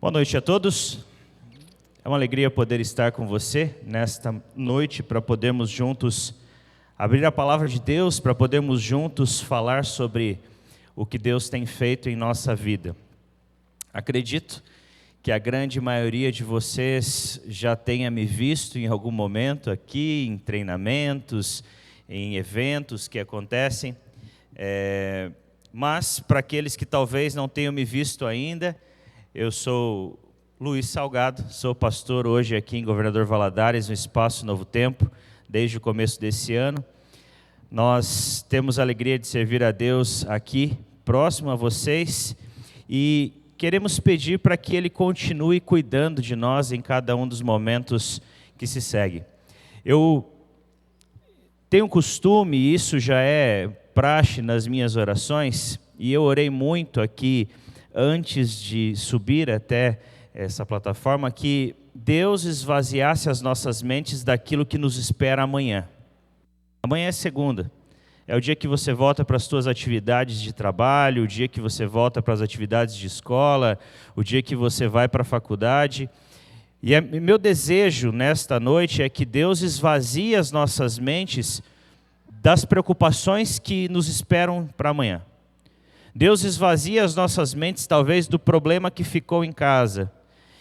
Boa noite a todos. É uma alegria poder estar com você nesta noite para podermos juntos abrir a palavra de Deus, para podermos juntos falar sobre o que Deus tem feito em nossa vida. Acredito que a grande maioria de vocês já tenha me visto em algum momento aqui, em treinamentos, em eventos que acontecem, mas para aqueles que talvez não tenham me visto ainda, eu sou Luiz Salgado, sou pastor hoje aqui em Governador Valadares, no Espaço Novo Tempo, desde o começo desse ano. Nós temos a alegria de servir a Deus aqui, próximo a vocês, e queremos pedir para que Ele continue cuidando de nós em cada um dos momentos que se segue. Eu tenho costume, e isso já é praxe nas minhas orações, e eu orei muito aqui antes de subir até essa plataforma, que Deus esvaziasse as nossas mentes daquilo que nos espera amanhã. Amanhã é segunda, é o dia que você volta para as suas atividades de trabalho, o dia que você volta para as atividades de escola, o dia que você vai para a faculdade. E meu desejo nesta noite é que Deus esvazie as nossas mentes das preocupações que nos esperam para amanhã. Deus esvazia as nossas mentes talvez do problema que ficou em casa,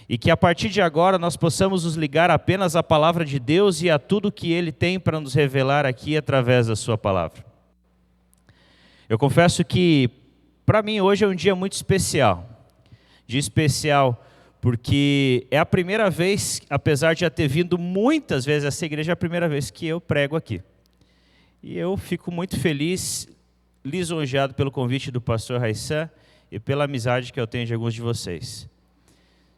e que a partir de agora nós possamos nos ligar apenas à palavra de Deus e a tudo que Ele tem para nos revelar aqui através da sua palavra. Eu confesso que para mim hoje é um dia muito especial. Dia especial porque é a primeira vez, apesar de já ter vindo muitas vezes essa igreja, é a primeira vez que eu prego aqui. E eu fico muito feliz, lisonjeado pelo convite do pastor Raissan e pela amizade que eu tenho de alguns de vocês.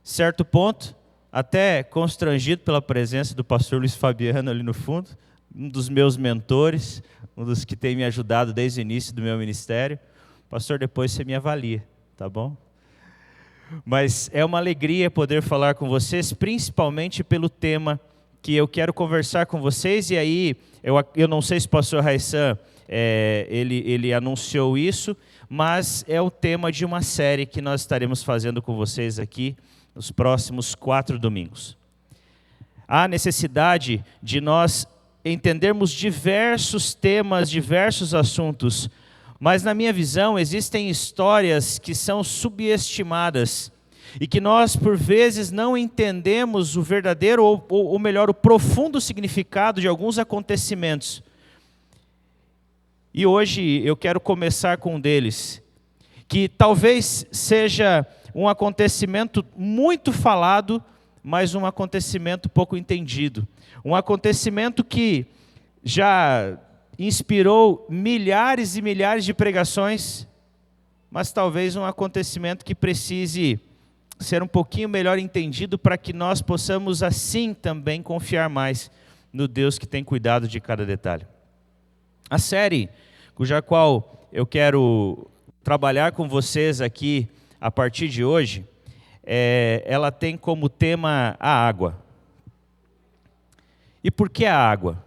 Certo ponto, até constrangido pela presença do pastor Luiz Fabiano ali no fundo, um dos meus mentores, um dos que tem me ajudado desde o início do meu ministério. Pastor, depois você me avalia, tá bom? Mas é uma alegria poder falar com vocês, principalmente pelo tema que eu quero conversar com vocês. E aí, eu não sei se o pastor Raissan ele anunciou isso, mas é o tema de uma série que nós estaremos fazendo com vocês aqui nos próximos 4 domingos. Há necessidade de nós entendermos diversos temas, diversos assuntos, mas na minha visão existem histórias que são subestimadas e que nós por vezes não entendemos o verdadeiro ou melhor, o profundo significado de alguns acontecimentos. E hoje eu quero começar com um deles, que talvez seja um acontecimento muito falado, mas um acontecimento pouco entendido. Um acontecimento que já inspirou milhares e milhares de pregações, mas talvez um acontecimento que precise ser um pouquinho melhor entendido para que nós possamos assim também confiar mais no Deus que tem cuidado de cada detalhe. A série cuja qual eu quero trabalhar com vocês aqui a partir de hoje, ela tem como tema a água. E por que a água?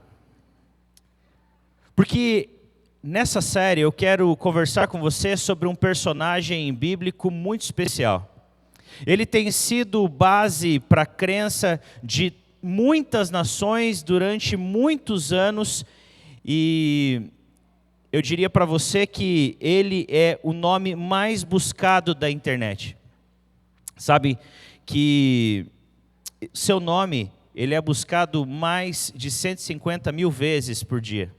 Porque nessa série eu quero conversar com você sobre um personagem bíblico muito especial. Ele tem sido base para a crença de muitas nações durante muitos anos, e eu diria para você que ele é o nome mais buscado da internet. Sabe que seu nome ele é buscado mais de 150 mil vezes por dia.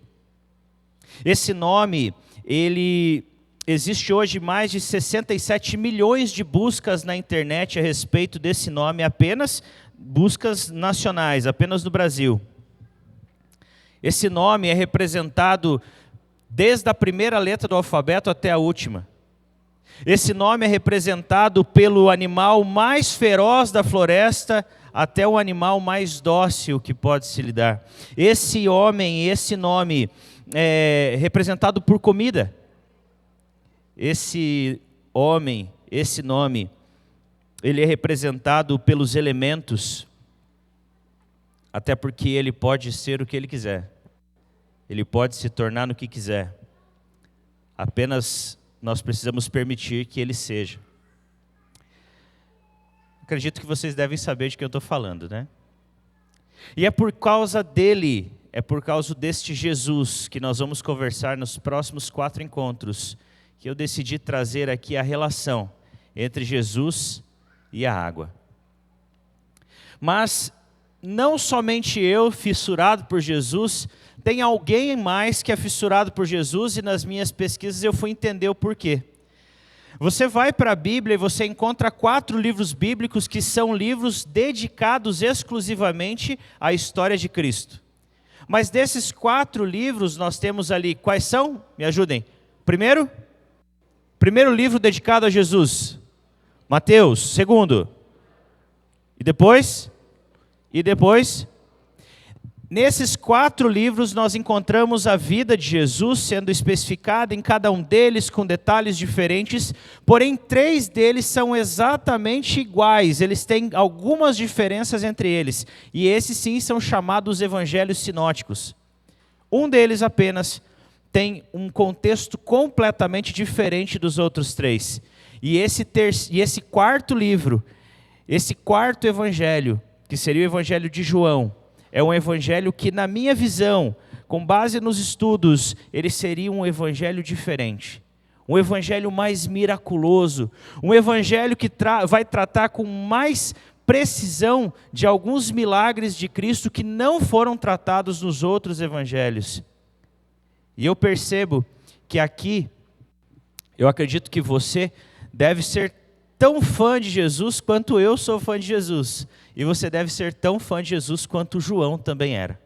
Esse nome, ele existe hoje mais de 67 milhões de buscas na internet a respeito desse nome, apenas buscas nacionais, apenas no Brasil. Esse nome é representado desde a primeira letra do alfabeto até a última. Esse nome é representado pelo animal mais feroz da floresta até o animal mais dócil que pode se lidar. Esse homem, esse nome é representado por comida. Esse homem, esse nome, ele é representado pelos elementos, até porque ele pode ser o que ele quiser. Ele pode se tornar no que quiser. Apenas nós precisamos permitir que ele seja. acredito que vocês devem saber de que eu estou falando, né? E é por causa dele, é por causa deste Jesus que nós vamos conversar nos próximos 4 encontros, que eu decidi trazer aqui a relação entre Jesus e a água. Mas não somente eu, fissurado por Jesus, tem alguém mais que é fissurado por Jesus, e nas minhas pesquisas eu fui entender o porquê. Você vai para a Bíblia e você encontra 4 livros bíblicos que são livros dedicados exclusivamente à história de Cristo. Mas desses 4 livros nós temos ali, quais são? Me ajudem. Primeiro livro dedicado a Jesus, Mateus. Segundo, e depois, nesses 4 livros nós encontramos a vida de Jesus sendo especificada em cada um deles com detalhes diferentes, porém 3 deles são exatamente iguais, eles têm algumas diferenças entre eles, e esses sim são chamados evangelhos sinóticos. Um deles apenas tem um contexto completamente diferente dos outros 3, e esse quarto livro, esse quarto evangelho, que seria o evangelho de João, é um evangelho que, na minha visão, com base nos estudos, ele seria um evangelho diferente. Um evangelho mais miraculoso. Um evangelho que vai tratar com mais precisão de alguns milagres de Cristo que não foram tratados nos outros evangelhos. E eu percebo que aqui, eu acredito que você deve ser tão fã de Jesus quanto eu sou fã de Jesus. E você deve ser tão fã de Jesus quanto João também era.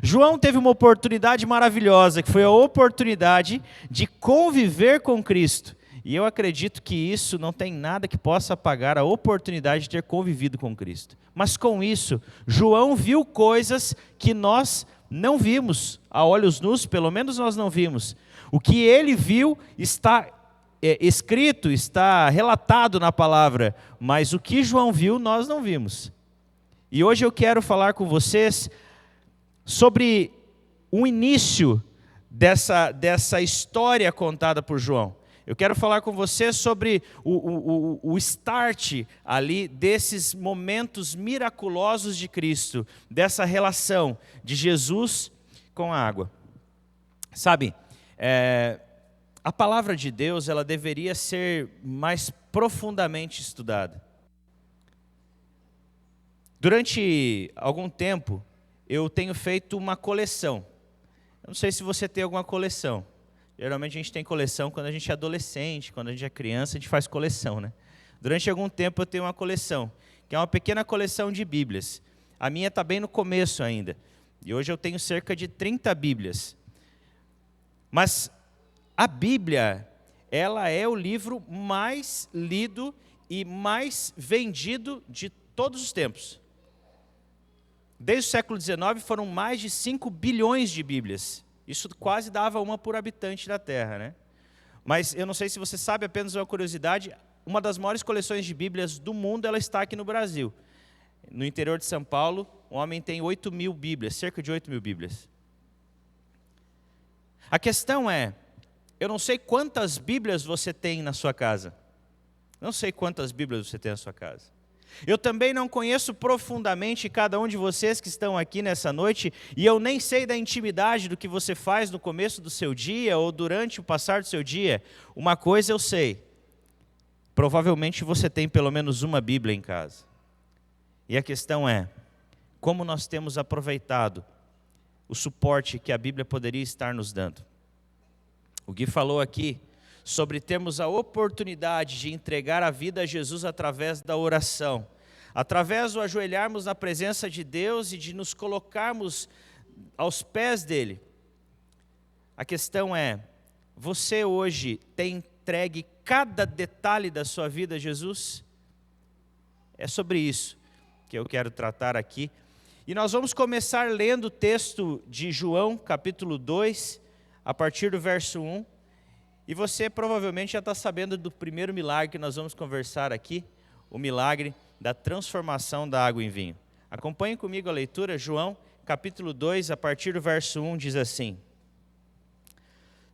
João teve uma oportunidade maravilhosa, que foi a oportunidade de conviver com Cristo. E eu acredito que isso não tem nada que possa apagar a oportunidade de ter convivido com Cristo. Mas com isso, João viu coisas que nós não vimos, a olhos nus, pelo menos nós não vimos. O que ele viu está escrito, está relatado na palavra, mas o que João viu, nós não vimos. E hoje eu quero falar com vocês sobre o início dessa história contada por João. Eu quero falar com vocês sobre o start ali desses momentos miraculosos de Cristo, dessa relação de Jesus com a água. Sabe, a palavra de Deus, ela deveria ser mais profundamente estudada. Durante algum tempo, eu tenho feito uma coleção. Eu não sei se você tem alguma coleção. Geralmente a gente tem coleção quando a gente é adolescente, quando a gente é criança, a gente faz coleção, né? Durante algum tempo eu tenho uma coleção, que é uma pequena coleção de Bíblias. A minha está bem no começo ainda. E hoje eu tenho cerca de 30 Bíblias. Mas a Bíblia, ela é o livro mais lido e mais vendido de todos os tempos. Desde o século XIX foram mais de 5 bilhões de Bíblias. Isso quase dava uma por habitante da Terra, né? Mas eu não sei se você sabe, apenas uma curiosidade, uma das maiores coleções de Bíblias do mundo, ela está aqui no Brasil. No interior de São Paulo, um homem tem 8.000 Bíblias, cerca de 8.000 Bíblias. A questão é, eu não sei quantas Bíblias você tem na sua casa. Não sei quantas Bíblias você tem na sua casa. Eu também não conheço profundamente cada um de vocês que estão aqui nessa noite, e eu nem sei da intimidade do que você faz no começo do seu dia ou durante o passar do seu dia. Uma coisa eu sei, provavelmente você tem pelo menos uma Bíblia em casa. E a questão é, como nós temos aproveitado o suporte que a Bíblia poderia estar nos dando? O Gui falou aqui sobre termos a oportunidade de entregar a vida a Jesus através da oração, através do ajoelharmos na presença de Deus e de nos colocarmos aos pés dele. A questão é, você hoje tem entregue cada detalhe da sua vida a Jesus? É sobre isso que eu quero tratar aqui. E nós vamos começar lendo o texto de João, capítulo 2, a partir do verso 1. E você provavelmente já está sabendo do primeiro milagre que nós vamos conversar aqui, o milagre da transformação da água em vinho. Acompanhe comigo a leitura, João, capítulo 2, a partir do verso 1, diz assim: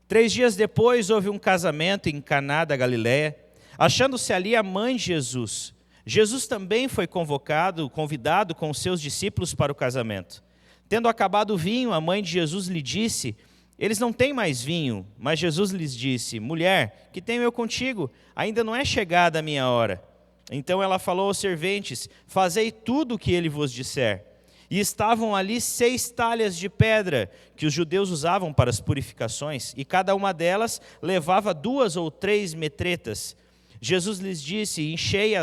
3 dias depois houve um casamento em Caná da Galileia, achando-se ali a mãe de Jesus. Jesus também foi convidado com os seus discípulos para o casamento. Tendo acabado o vinho, a mãe de Jesus lhe disse: eles não têm mais vinho. Mas Jesus lhes disse: mulher, que tenho eu contigo? Ainda não é chegada a minha hora. Então ela falou aos serventes: fazei tudo o que ele vos disser. E estavam ali 6 talhas de pedra, que os judeus usavam para as purificações, e cada uma delas levava 2 ou 3 metretas. Jesus lhes disse: enchei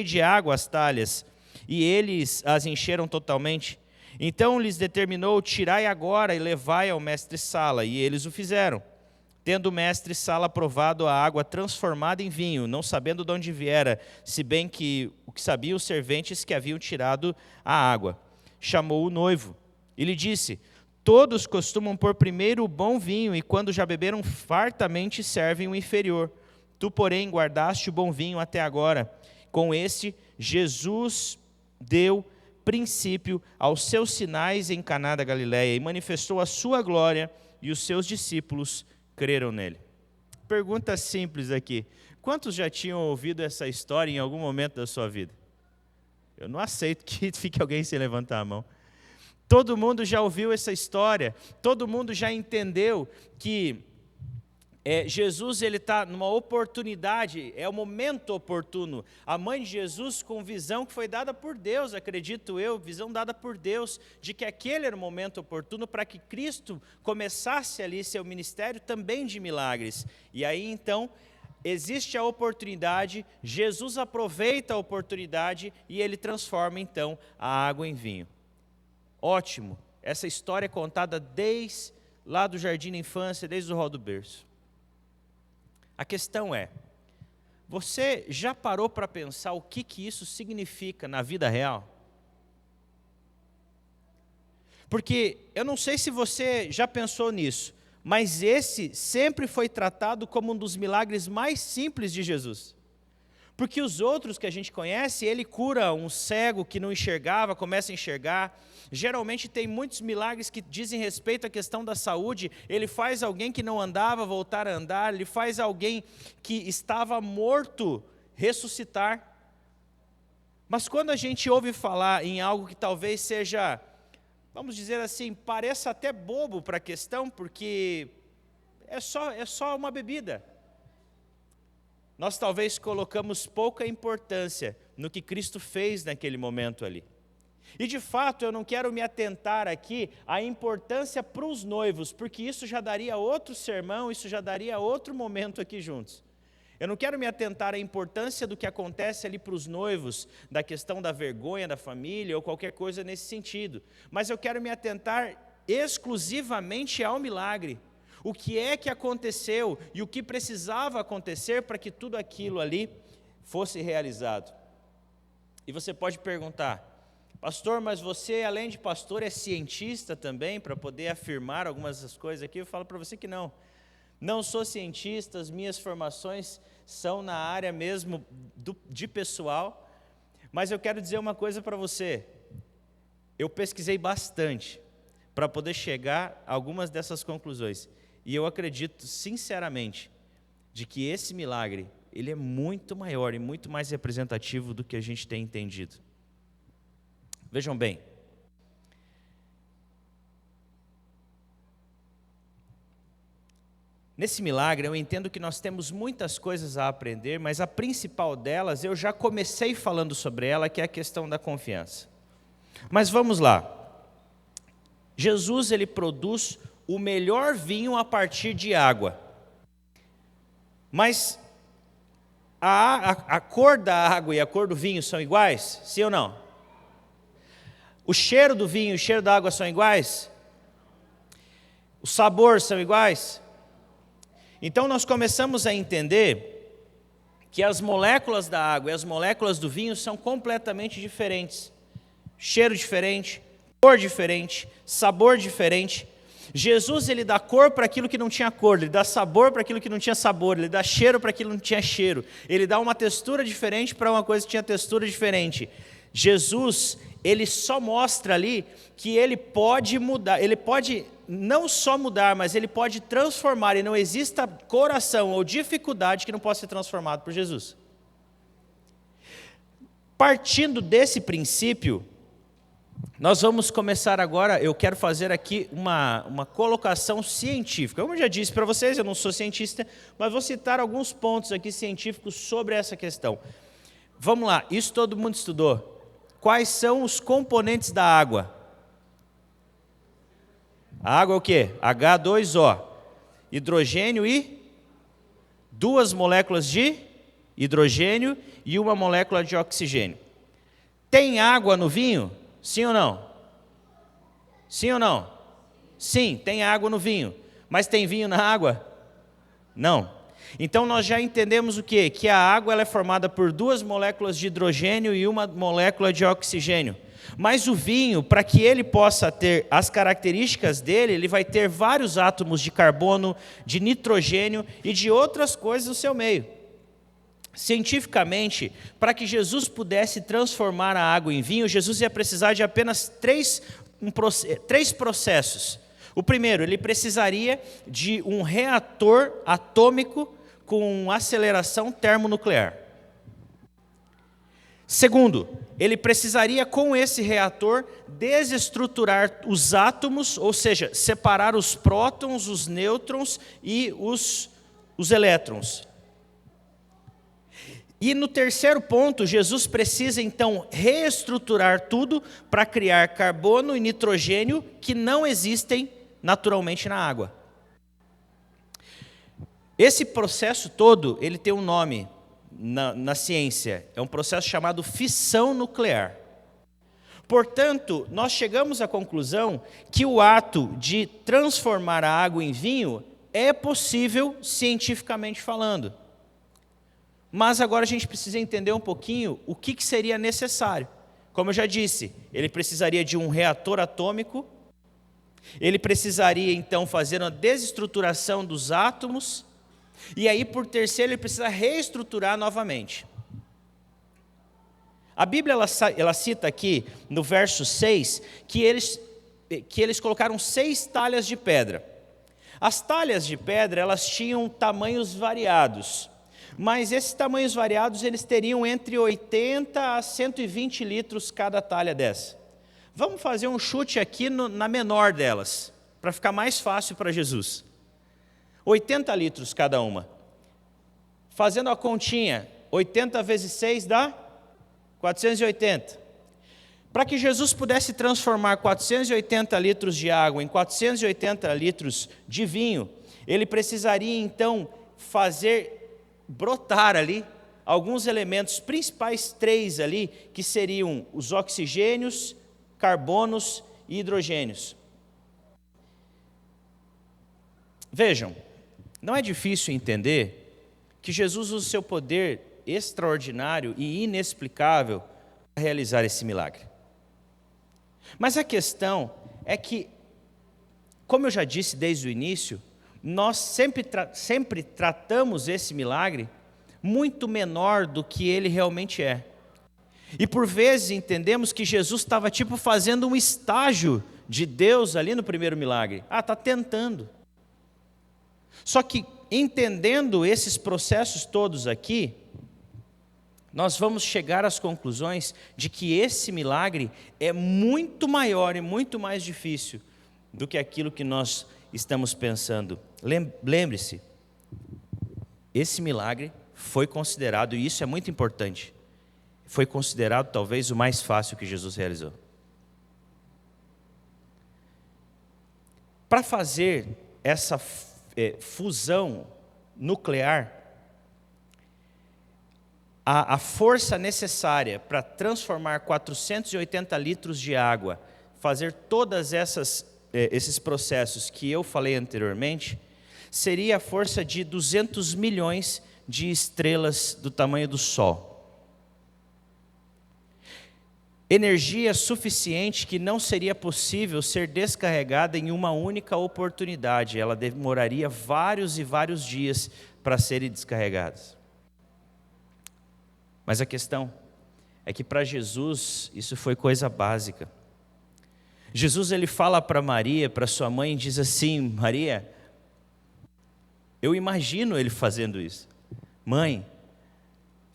de água as talhas, e eles as encheram totalmente. Então lhes determinou: tirai agora e levai ao mestre-sala, e eles o fizeram. Tendo o mestre-sala provado a água transformada em vinho, não sabendo de onde viera, se bem que o que sabiam os serventes que haviam tirado a água, chamou o noivo e lhe disse: todos costumam pôr primeiro o bom vinho, e quando já beberam fartamente servem o inferior. Tu, porém, guardaste o bom vinho até agora. Com este, Jesus deu princípio aos seus sinais em Caná da Galileia e manifestou a sua glória, e os seus discípulos creram nele. Pergunta simples aqui: quantos já tinham ouvido essa história em algum momento da sua vida? Eu não aceito que fique alguém sem levantar a mão. Todo mundo já ouviu essa história, todo mundo já entendeu que Jesus está numa oportunidade, é o momento oportuno. A mãe de Jesus, com visão que foi dada por Deus, acredito eu, visão dada por Deus, de que aquele era o momento oportuno para que Cristo começasse ali seu ministério também de milagres. E aí então, existe a oportunidade, Jesus aproveita a oportunidade e ele transforma então a água em vinho. Ótimo, essa história é contada desde lá do jardim da infância, desde o rol do berço. A questão é: você já parou para pensar o que isso significa na vida real? Porque eu não sei se você já pensou nisso, mas esse sempre foi tratado como um dos milagres mais simples de Jesus. Porque os outros que a gente conhece, ele cura um cego que não enxergava, começa a enxergar. Geralmente tem muitos milagres que dizem respeito à questão da saúde. Ele faz alguém que não andava voltar a andar, ele faz alguém que estava morto ressuscitar. Mas quando a gente ouve falar em algo que talvez seja, vamos dizer assim, pareça até bobo para a questão, porque é só uma bebida. Nós talvez colocamos pouca importância no que Cristo fez naquele momento ali. E de fato eu não quero me atentar aqui à importância para os noivos, porque isso já daria outro sermão, isso já daria outro momento aqui juntos. Eu não quero me atentar à importância do que acontece ali para os noivos, da questão da vergonha da família ou qualquer coisa nesse sentido. Mas eu quero me atentar exclusivamente ao milagre. O que é que aconteceu e o que precisava acontecer para que tudo aquilo ali fosse realizado. E você pode perguntar: pastor, mas você, além de pastor, é cientista também para poder afirmar algumas das coisas aqui? Eu falo para você que não. Não sou cientista, as minhas formações são na área mesmo de pessoal, mas eu quero dizer uma coisa para você. Eu pesquisei bastante para poder chegar a algumas dessas conclusões. E eu acredito, sinceramente, de que esse milagre, ele é muito maior e muito mais representativo do que a gente tem entendido. Vejam bem, nesse milagre eu entendo que nós temos muitas coisas a aprender, mas a principal delas, eu já comecei falando sobre ela, que é a questão da confiança. Mas vamos lá. Jesus, ele produz o melhor vinho a partir de água. Mas a cor da água e a cor do vinho são iguais? Sim ou não? O cheiro do vinho e o cheiro da água são iguais? O sabor são iguais? Então nós começamos a entender que as moléculas da água e as moléculas do vinho são completamente diferentes. Cheiro diferente, cor diferente, sabor diferente. Jesus, ele dá cor para aquilo que não tinha cor, ele dá sabor para aquilo que não tinha sabor, ele dá cheiro para aquilo que não tinha cheiro, ele dá uma textura diferente para uma coisa que tinha textura diferente. Jesus, ele só mostra ali que ele pode mudar, ele pode não só mudar, mas ele pode transformar, e não exista coração ou dificuldade que não possa ser transformado por Jesus. Partindo desse princípio, nós vamos começar agora, eu quero fazer aqui uma colocação científica. Como eu já disse para vocês, eu não sou cientista, mas vou citar alguns pontos aqui científicos sobre essa questão. Vamos lá, isso todo mundo estudou. Quais são os componentes da água? A água é o quê? H2O. Hidrogênio e 2 moléculas de hidrogênio e 1 molécula de oxigênio. Tem água no vinho? Sim ou não? Sim ou não? Sim, tem água no vinho. Mas tem vinho na água? Não. Então nós já entendemos o quê? Que a água ela é formada por 2 moléculas de hidrogênio e 1 molécula de oxigênio. Mas o vinho, para que ele possa ter as características dele, ele vai ter vários átomos de carbono, de nitrogênio e de outras coisas no seu meio. Cientificamente, para que Jesus pudesse transformar a água em vinho, Jesus ia precisar de apenas três processos. O primeiro, ele precisaria de um reator atômico com aceleração termonuclear. Segundo, ele precisaria, com esse reator, desestruturar os átomos, ou seja, separar os prótons, os nêutrons e os elétrons. E no terceiro ponto, Jesus precisa então reestruturar tudo para criar carbono e nitrogênio que não existem naturalmente na água. Esse processo todo, ele tem um nome na ciência, é um processo chamado fissão nuclear. Portanto, nós chegamos à conclusão que o ato de transformar a água em vinho é possível cientificamente falando. Mas agora a gente precisa entender um pouquinho o que seria necessário. Como eu já disse, ele precisaria de um reator atômico, ele precisaria então fazer uma desestruturação dos átomos, e aí por terceiro ele precisa reestruturar novamente. A Bíblia ela cita aqui no verso 6 que eles colocaram 6 talhas de pedra. As talhas de pedra elas tinham tamanhos variados. Mas esses tamanhos variados, eles teriam entre 80 a 120 litros cada talha dessa. Vamos fazer um chute aqui na menor delas, para ficar mais fácil para Jesus. 80 litros cada uma. Fazendo a continha, 80 vezes 6 dá 480. Para que Jesus pudesse transformar 480 litros de água em 480 litros de vinho, ele precisaria então fazer brotar ali alguns elementos principais 3 ali, que seriam os oxigênios, carbonos e hidrogênios. Vejam, não é difícil entender que Jesus usa o seu poder extraordinário e inexplicável para realizar esse milagre. Mas a questão é que, como eu já disse desde o início, nós sempre tratamos esse milagre muito menor do que ele realmente é. E por vezes entendemos que Jesus estava fazendo um estágio de Deus ali no primeiro milagre. Está tentando. Só que entendendo esses processos todos aqui, nós vamos chegar às conclusões de que esse milagre é muito maior e muito mais difícil do que aquilo que nós estamos pensando. Lembre-se, esse milagre foi considerado, e isso é muito importante, foi considerado talvez o mais fácil que Jesus realizou. Para fazer essa fusão nuclear, a força necessária para transformar 480 litros de água, fazer todas esses processos que eu falei anteriormente, seria a força de 200 milhões de estrelas do tamanho do Sol. Energia suficiente que não seria possível ser descarregada em uma única oportunidade. Ela demoraria vários e vários dias para serem descarregadas. Mas a questão é que para Jesus isso foi coisa básica. Jesus ele fala para Maria, para sua mãe, e diz assim: Maria, eu imagino ele fazendo isso. Mãe,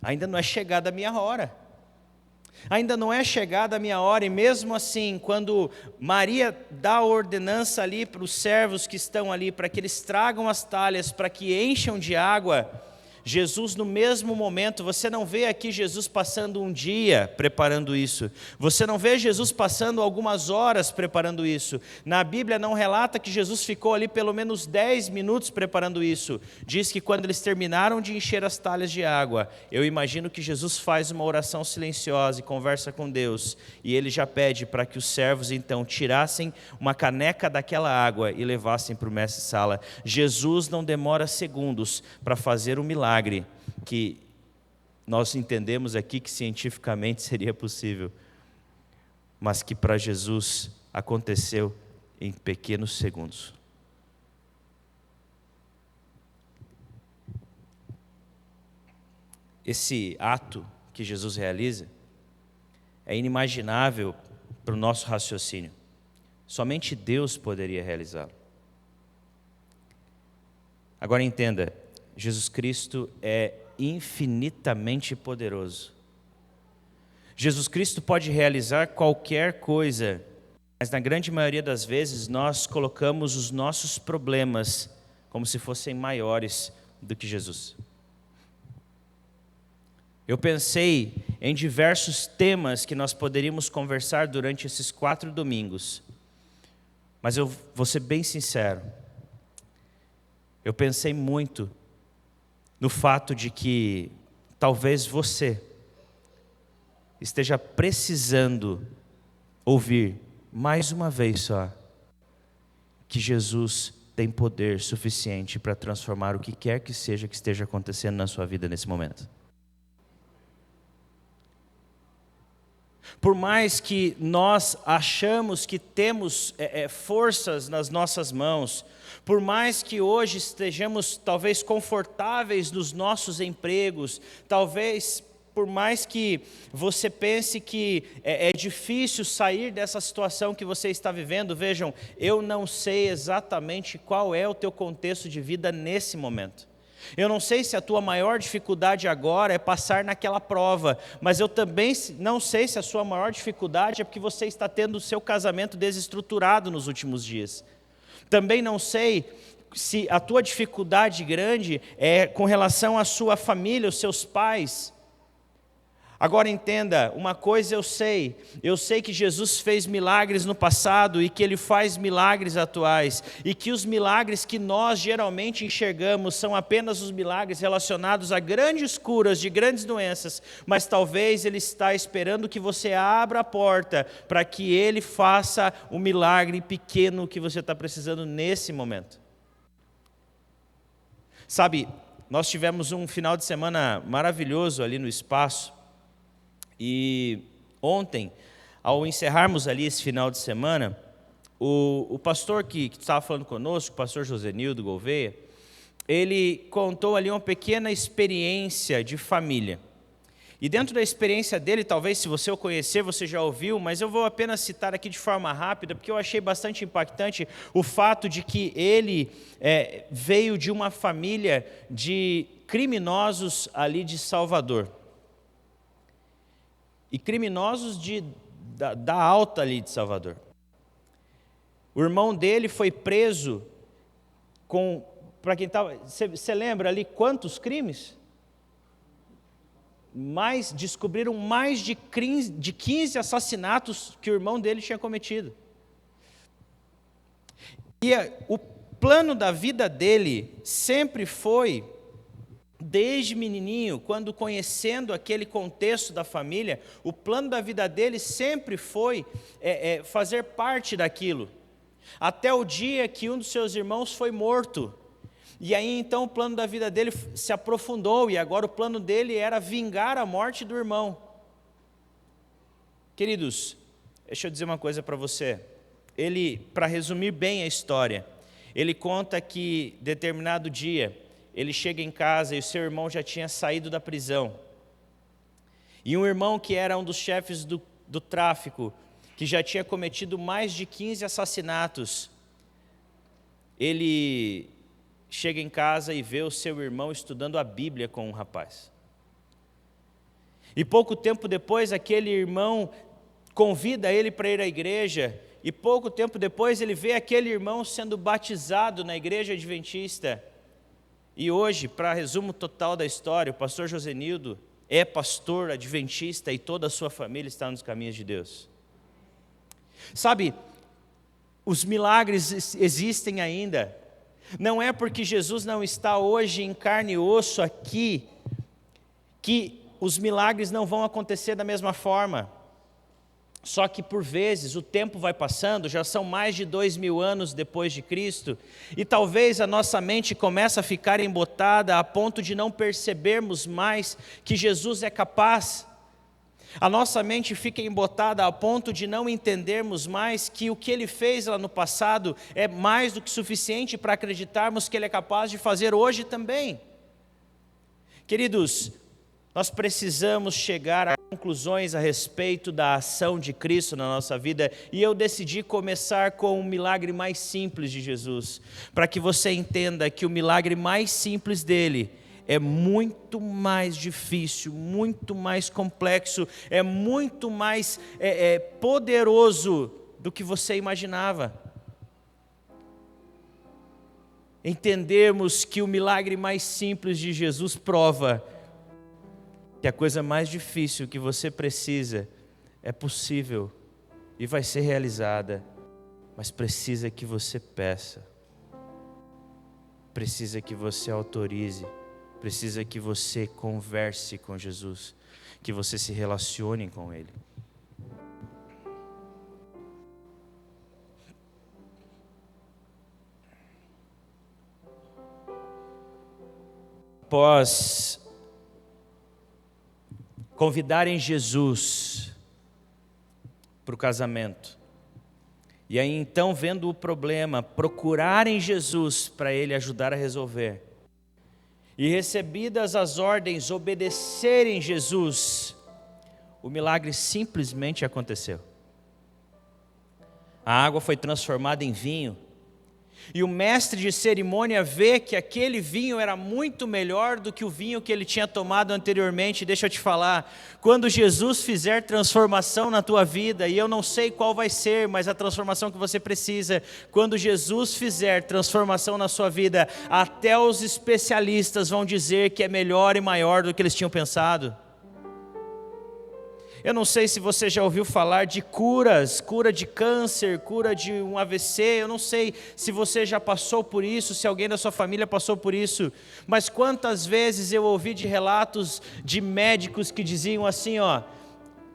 ainda não é chegada a minha hora. Ainda não é chegada a minha hora, e mesmo assim, quando Maria dá a ordenança ali para os servos que estão ali, para que eles tragam as talhas, para que encham de água, Jesus no mesmo momento, você não vê aqui Jesus passando um dia preparando isso, você não vê Jesus passando algumas horas preparando isso, na Bíblia não relata que Jesus ficou ali pelo menos 10 minutos preparando isso, diz que quando eles terminaram de encher as talhas de água, eu imagino que Jesus faz uma oração silenciosa e conversa com Deus, e ele já pede para que os servos então tirassem uma caneca daquela água e levassem para o mestre-sala. Jesus não demora segundos para fazer um milagre que nós entendemos aqui que cientificamente seria possível, mas que para Jesus aconteceu em pequenos segundos. Esse ato que Jesus realiza é inimaginável para o nosso raciocínio. Somente Deus poderia realizá-lo. Agora entenda, Jesus Cristo é infinitamente poderoso. Jesus Cristo pode realizar qualquer coisa, mas na grande maioria das vezes nós colocamos os nossos problemas como se fossem maiores do que Jesus. Eu pensei em diversos temas que nós poderíamos conversar durante esses 4 domingos, mas eu vou ser bem sincero, eu pensei muito no fato de que talvez você esteja precisando ouvir mais uma vez só que Jesus tem poder suficiente para transformar o que quer que seja que esteja acontecendo na sua vida nesse momento. Por mais que nós achamos que temos forças nas nossas mãos, por mais que hoje estejamos talvez confortáveis nos nossos empregos, talvez por mais que você pense que é difícil sair dessa situação que você está vivendo, vejam, eu não sei exatamente qual é o teu contexto de vida nesse momento. Eu não sei se a tua maior dificuldade agora é passar naquela prova, mas eu também não sei se a sua maior dificuldade é porque você está tendo o seu casamento desestruturado nos últimos dias. Também não sei se a tua dificuldade grande é com relação à sua família, os seus pais. Agora entenda, uma coisa eu sei que Jesus fez milagres no passado e que Ele faz milagres atuais, e que os milagres que nós geralmente enxergamos são apenas os milagres relacionados a grandes curas de grandes doenças, mas talvez Ele está esperando que você abra a porta para que Ele faça o milagre pequeno que você está precisando nesse momento. Sabe, nós tivemos um final de semana maravilhoso ali no espaço, e ontem, ao encerrarmos ali esse final de semana, o pastor que estava falando conosco, o pastor Josenildo Gouveia, ele contou ali uma pequena experiência de família. E dentro da experiência dele, talvez se você o conhecer, você já ouviu, mas eu vou apenas citar aqui de forma rápida, porque eu achei bastante impactante o fato de que ele veio de uma família de criminosos ali de Salvador. E criminosos da alta ali de Salvador. O irmão dele foi preso para quem estava... Você lembra ali quantos crimes? Descobriram mais de 15 assassinatos que o irmão dele tinha cometido. E o plano da vida dele sempre foi... Desde menininho, quando conhecendo aquele contexto da família, o plano da vida dele sempre foi fazer parte daquilo. Até o dia que um dos seus irmãos foi morto. E aí então o plano da vida dele se aprofundou, e agora o plano dele era vingar a morte do irmão. Queridos, deixa eu dizer uma coisa para você. Para resumir bem a história, ele conta que determinado dia, ele chega em casa e o seu irmão já tinha saído da prisão. E um irmão que era um dos chefes do tráfico, que já tinha cometido mais de 15 assassinatos, ele chega em casa e vê o seu irmão estudando a Bíblia com um rapaz. E pouco tempo depois, aquele irmão convida ele para ir à igreja, e pouco tempo depois ele vê aquele irmão sendo batizado na igreja adventista. E hoje, para resumo total da história, o pastor Josenildo é pastor adventista e toda a sua família está nos caminhos de Deus. Sabe, os milagres existem ainda. Não é porque Jesus não está hoje em carne e osso aqui, que os milagres não vão acontecer da mesma forma. Só que por vezes o tempo vai passando, já são mais de 2000 anos depois de Cristo, e talvez a nossa mente comece a ficar embotada a ponto de não percebermos mais que Jesus é capaz. A nossa mente fica embotada a ponto de não entendermos mais que o que Ele fez lá no passado é mais do que suficiente para acreditarmos que Ele é capaz de fazer hoje também. Queridos, nós precisamos chegar a conclusões a respeito da ação de Cristo na nossa vida, e eu decidi começar com o milagre mais simples de Jesus, para que você entenda que o milagre mais simples dele é muito mais difícil, muito mais complexo, é muito mais poderoso do que você imaginava. Entendermos que o milagre mais simples de Jesus prova que a coisa mais difícil que você precisa é possível e vai ser realizada, mas precisa que você peça, precisa que você autorize, precisa que você converse com Jesus, que você se relacione com Ele. Após convidarem Jesus para o casamento, e aí então, vendo o problema, procurarem Jesus para Ele ajudar a resolver, e recebidas as ordens, obedecerem Jesus, o milagre simplesmente aconteceu. A água foi transformada em vinho, e o mestre de cerimônia vê que aquele vinho era muito melhor do que o vinho que ele tinha tomado anteriormente. Deixa eu te falar, quando Jesus fizer transformação na tua vida, e eu não sei qual vai ser, mas a transformação que você precisa, quando Jesus fizer transformação na sua vida, até os especialistas vão dizer que é melhor e maior do que eles tinham pensado. Eu não sei se você já ouviu falar de curas, cura de câncer, cura de um AVC, eu não sei se você já passou por isso, se alguém da sua família passou por isso, mas quantas vezes eu ouvi de relatos de médicos que diziam assim,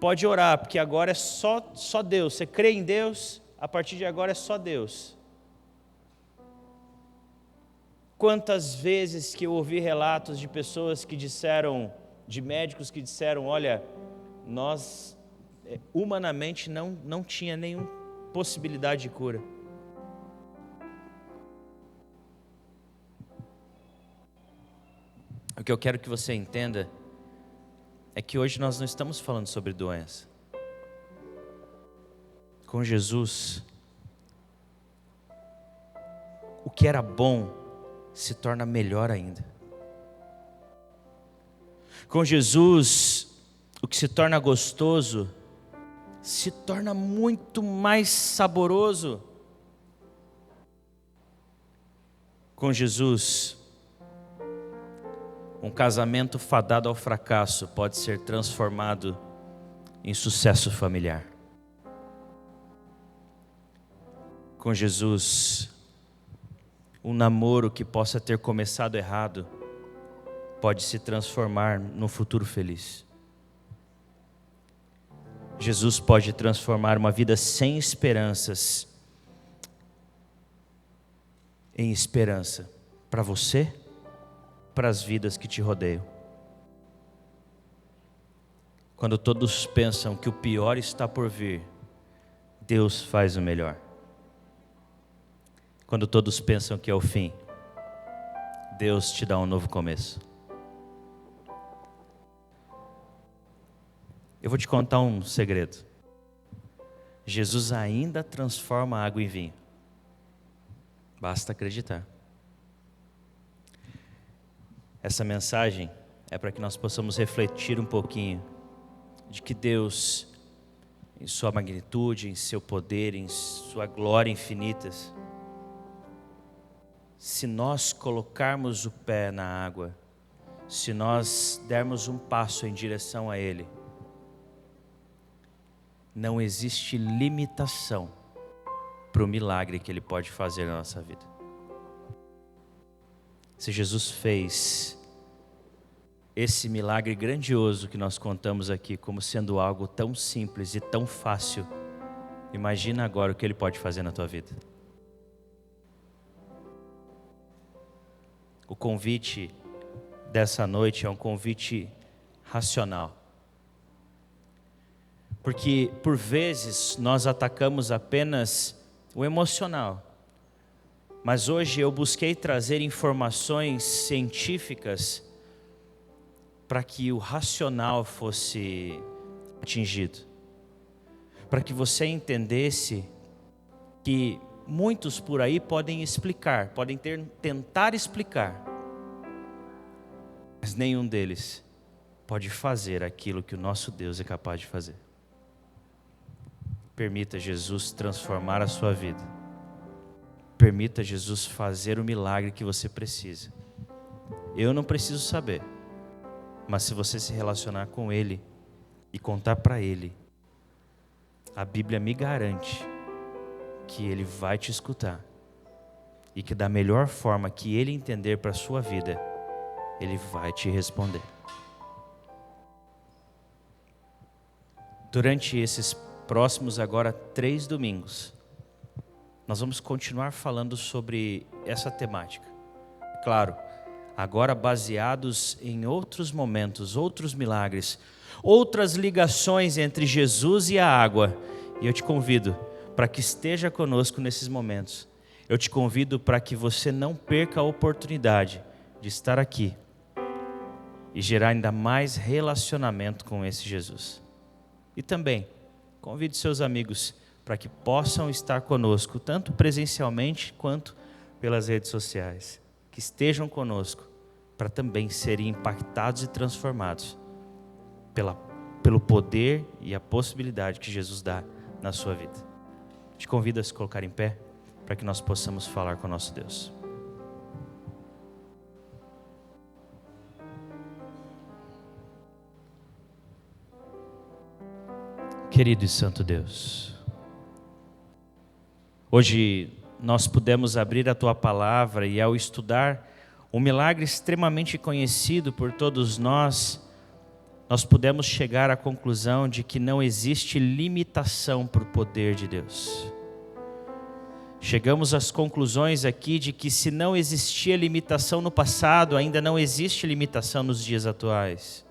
pode orar, porque agora é só Deus, você crê em Deus, a partir de agora é só Deus. Quantas vezes que eu ouvi relatos de pessoas que disseram, de médicos que disseram, olha, nós humanamente não tinha nenhuma possibilidade de cura. O que eu quero que você entenda é que hoje nós não estamos falando sobre doença. Com Jesus, o que era bom se torna melhor ainda. Com Jesus, o que se torna gostoso se torna muito mais saboroso. Com Jesus, um casamento fadado ao fracasso pode ser transformado em sucesso familiar. Com Jesus, um namoro que possa ter começado errado pode se transformar num futuro feliz. Jesus pode transformar uma vida sem esperanças em esperança para você, para as vidas que te rodeiam. Quando todos pensam que o pior está por vir, Deus faz o melhor. Quando todos pensam que é o fim, Deus te dá um novo começo. Eu vou te contar um segredo. Jesus ainda transforma a água em vinho. Basta acreditar. Essa mensagem é para que nós possamos refletir um pouquinho de que Deus, em sua magnitude, em seu poder, em sua glória infinitas, se nós colocarmos o pé na água, se nós dermos um passo em direção a Ele, não existe limitação para o milagre que Ele pode fazer na nossa vida. Se Jesus fez esse milagre grandioso que nós contamos aqui como sendo algo tão simples e tão fácil, imagina agora o que Ele pode fazer na tua vida. O convite dessa noite é um convite racional. Porque por vezes nós atacamos apenas o emocional. Mas hoje eu busquei trazer informações científicas para que o racional fosse atingido. Para que você entendesse que muitos por aí podem explicar, podem tentar explicar, mas nenhum deles pode fazer aquilo que o nosso Deus é capaz de fazer. Permita Jesus transformar a sua vida. Permita Jesus fazer o milagre que você precisa. Eu não preciso saber, mas se você se relacionar com Ele e contar para Ele, a Bíblia me garante que Ele vai te escutar e que da melhor forma que Ele entender para a sua vida, Ele vai te responder. Durante esses próximos agora 3 domingos, nós vamos continuar falando sobre essa temática. Claro, agora baseados em outros momentos, outros milagres, outras ligações entre Jesus e a água. E eu te convido para que esteja conosco nesses momentos. Eu te convido para que você não perca a oportunidade de estar aqui e gerar ainda mais relacionamento com esse Jesus. E também, convide seus amigos para que possam estar conosco, tanto presencialmente quanto pelas redes sociais. Que estejam conosco para também serem impactados e transformados pelo poder e a possibilidade que Jesus dá na sua vida. Te convido a se colocar em pé para que nós possamos falar com o nosso Deus. Querido e santo Deus, hoje nós pudemos abrir a Tua Palavra e ao estudar um milagre extremamente conhecido por todos nós, nós pudemos chegar à conclusão de que não existe limitação para o poder de Deus. Chegamos às conclusões aqui de que se não existia limitação no passado, ainda não existe limitação nos dias atuais.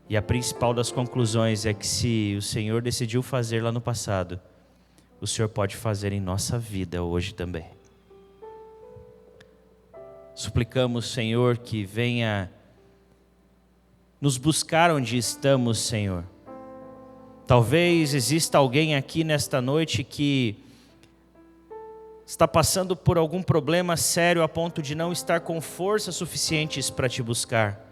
E a principal das conclusões é que se o Senhor decidiu fazer lá no passado, o Senhor pode fazer em nossa vida hoje também. Suplicamos, Senhor, que venha nos buscar onde estamos, Senhor. Talvez exista alguém aqui nesta noite que está passando por algum problema sério a ponto de não estar com forças suficientes para te buscar.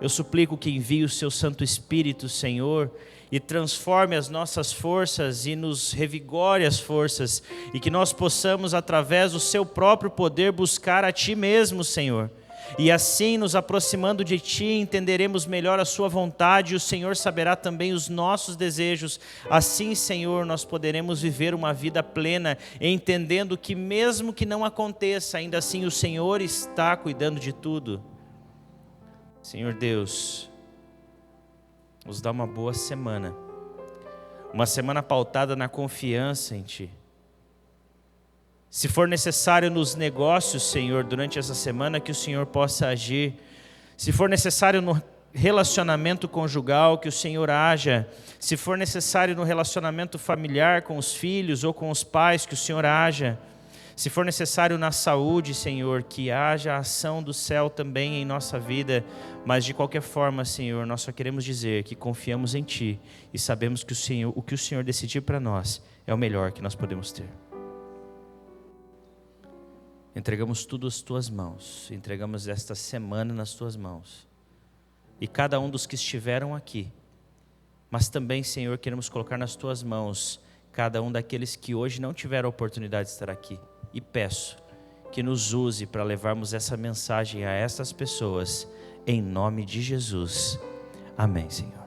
Eu suplico que envie o seu Santo Espírito, Senhor, e transforme as nossas forças e nos revigore as forças, e que nós possamos, através do seu próprio poder, buscar a Ti mesmo, Senhor. E assim, nos aproximando de Ti, entenderemos melhor a Sua vontade, e o Senhor saberá também os nossos desejos. Assim, Senhor, nós poderemos viver uma vida plena, entendendo que mesmo que não aconteça, ainda assim o Senhor está cuidando de tudo. Senhor Deus, nos dá uma boa semana, uma semana pautada na confiança em Ti. Se for necessário nos negócios, Senhor, durante essa semana, que o Senhor possa agir. Se for necessário no relacionamento conjugal, que o Senhor haja. Se for necessário no relacionamento familiar com os filhos ou com os pais, que o Senhor haja. Se for necessário na saúde, Senhor, que haja a ação do céu também em nossa vida. Mas de qualquer forma, Senhor, nós só queremos dizer que confiamos em Ti e sabemos que o que o Senhor decidir para nós é o melhor que nós podemos ter. Entregamos tudo às Tuas mãos, entregamos esta semana nas Tuas mãos. e cada um dos que estiveram aqui. Mas também, Senhor, queremos colocar nas Tuas mãos cada um daqueles que hoje não tiveram a oportunidade de estar aqui. E peço que nos use para levarmos essa mensagem a essas pessoas, em nome de Jesus. Amém, Senhor.